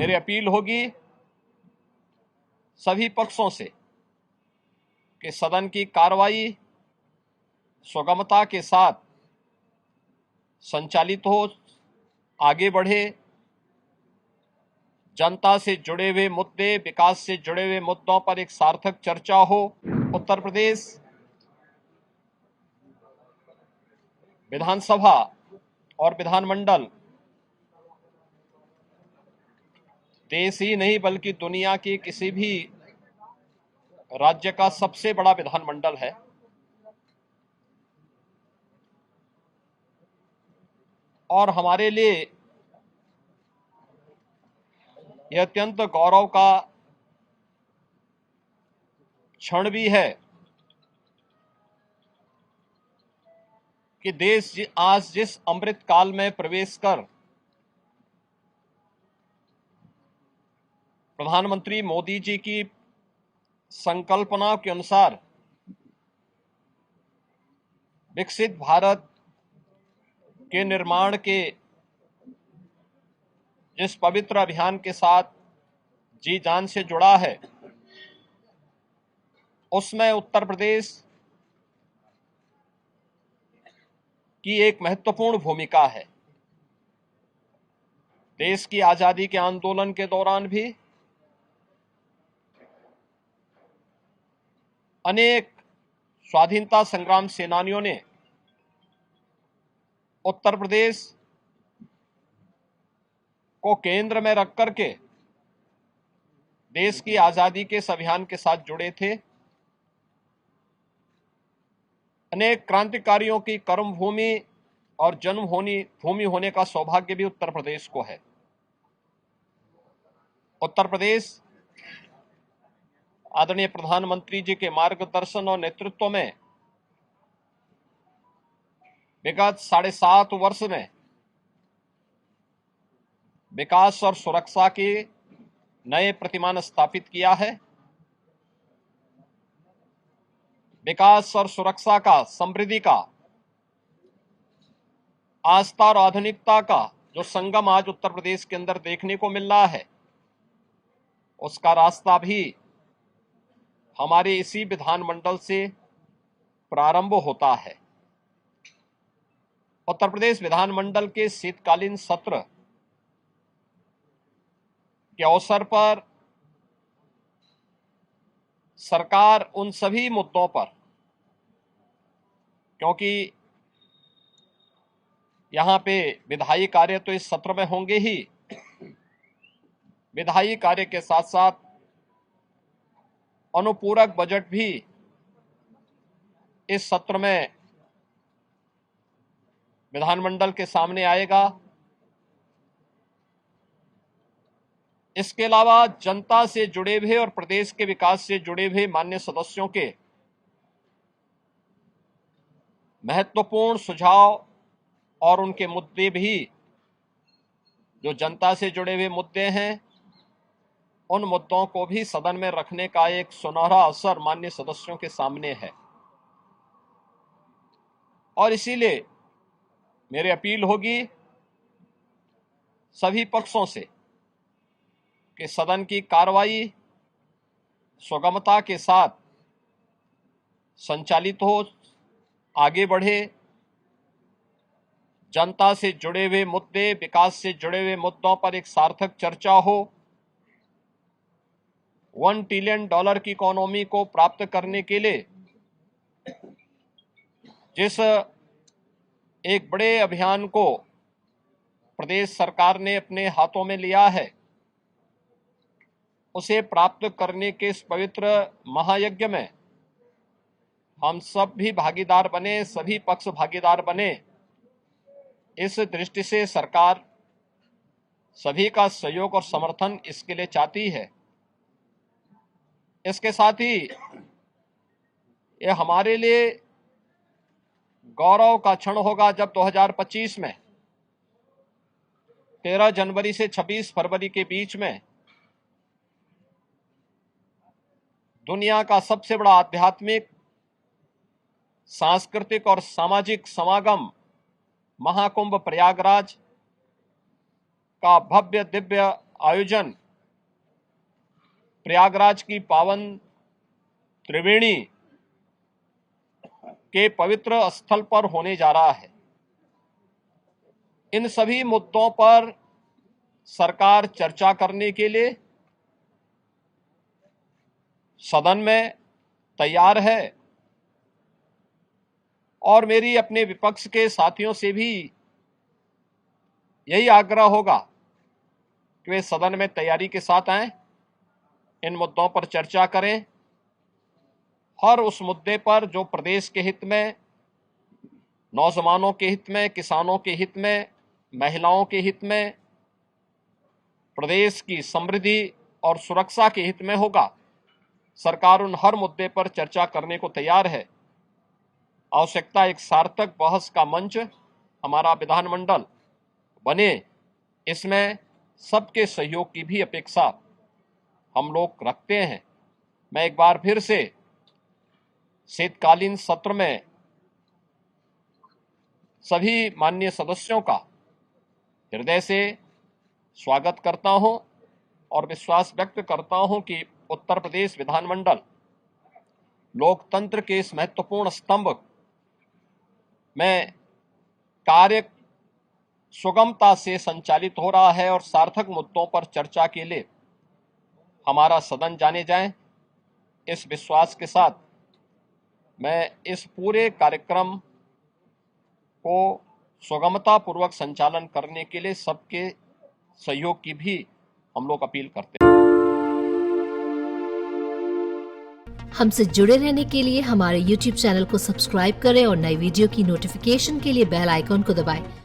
मेरी अपील होगी सभी पक्षों से कि सदन की कार्रवाई सुगमता के साथ संचालित हो, आगे बढ़े, जनता से जुड़े हुए मुद्दे, विकास से जुड़े हुए मुद्दों पर एक सार्थक चर्चा हो। उत्तर प्रदेश विधानसभा और विधानमंडल देश ही नहीं बल्कि दुनिया के किसी भी राज्य का सबसे बड़ा विधानमंडल है और हमारे लिए यह अत्यंत गौरव का क्षण भी है कि देश आज जिस अमृत काल में प्रवेश कर प्रधानमंत्री मोदी जी की संकल्पना के अनुसार विकसित भारत के निर्माण के जिस पवित्र अभियान के साथ जी जान से जुड़ा है, उसमें उत्तर प्रदेश की एक महत्वपूर्ण भूमिका है। देश की आजादी के आंदोलन के दौरान भी अनेक स्वाधीनता संग्राम सेनानियों ने उत्तर प्रदेश को केंद्र में रख करके देश की आजादी के इस अभियान के साथ जुड़े थे। अनेक क्रांतिकारियों की कर्मभूमि और जन्मभूमि होने का सौभाग्य भी उत्तर प्रदेश को है। उत्तर प्रदेश आदरणीय प्रधानमंत्री जी के मार्गदर्शन और नेतृत्व में विगत 7.5 वर्ष में विकास और सुरक्षा के नए प्रतिमान स्थापित किया है। विकास और सुरक्षा का, समृद्धि का, आस्था और आधुनिकता का जो संगम आज उत्तर प्रदेश के अंदर देखने को मिल रहा है, उसका रास्ता भी हमारे इसी विधानमंडल से प्रारंभ होता है। उत्तर प्रदेश विधानमंडल के शीतकालीन सत्र के अवसर पर सरकार उन सभी मुद्दों पर, क्योंकि यहां पे विधायी कार्य तो इस सत्र में होंगे ही, विधायी कार्य के साथ साथ अनुपूरक बजट भी इस सत्र में विधानमंडल के सामने आएगा। इसके अलावा जनता से जुड़े हुए और प्रदेश के विकास से जुड़े हुए माननीय सदस्यों के महत्वपूर्ण सुझाव और उनके मुद्दे भी, जो जनता से जुड़े हुए मुद्दे हैं, उन मुद्दों को भी सदन में रखने का एक सुनहरा अवसर माननीय सदस्यों के सामने है। और इसीलिए मेरी अपील होगी सभी पक्षों से कि सदन की कार्रवाई सुगमता के साथ संचालित हो, आगे बढ़े, जनता से जुड़े हुए मुद्दे, विकास से जुड़े हुए मुद्दों पर एक सार्थक चर्चा हो। $1 ट्रिलियन की इकोनॉमी को प्राप्त करने के लिए जिस एक बड़े अभियान को प्रदेश सरकार ने अपने हाथों में लिया है, उसे प्राप्त करने के इस पवित्र महायज्ञ में हम सब भी भागीदार बने, सभी पक्ष भागीदार बने। इस दृष्टि से सरकार सभी का सहयोग और समर्थन इसके लिए चाहती है। इसके साथ ही ये हमारे लिए गौरव का क्षण होगा जब 2025 में 13 जनवरी से 26 फरवरी के बीच में दुनिया का सबसे बड़ा आध्यात्मिक, सांस्कृतिक और सामाजिक समागम महाकुंभ प्रयागराज का भव्य दिव्य आयोजन प्रयागराज की पावन त्रिवेणी के पवित्र स्थल पर होने जा रहा है। इन सभी मुद्दों पर सरकार चर्चा करने के लिए सदन में तैयार है और मेरी अपने विपक्ष के साथियों से भी यही आग्रह होगा कि वे सदन में तैयारी के साथ आएं, इन मुद्दों पर चर्चा करें। हर उस मुद्दे पर जो प्रदेश के हित में, नौजवानों के हित में, किसानों के हित में, महिलाओं के हित में, प्रदेश की समृद्धि और सुरक्षा के हित में होगा, सरकार उन हर मुद्दे पर चर्चा करने को तैयार है। आवश्यकता एक सार्थक बहस का मंच हमारा विधानमंडल बने, इसमें सबके सहयोग की भी अपेक्षा हम लोग रखते हैं। मैं एक बार फिर से शीतकालीन सत्र में सभी माननीय सदस्यों का हृदय से स्वागत करता हूं और विश्वास व्यक्त करता हूं कि उत्तर प्रदेश विधानमंडल लोकतंत्र के इस महत्वपूर्ण स्तंभ में कार्य सुगमता से संचालित हो रहा है और सार्थक मुद्दों पर चर्चा के लिए हमारा सदन जाने जाए, इस विश्वास के साथ मैं इस पूरे कार्यक्रम को सुगमता पूर्वक संचालन करने के लिए सबके सहयोग की भी हम लोग अपील करते हैं। हमसे जुड़े रहने के लिए हमारे YouTube चैनल को सब्सक्राइब करें और नई वीडियो की नोटिफिकेशन के लिए बेल आइकॉन को दबाएं।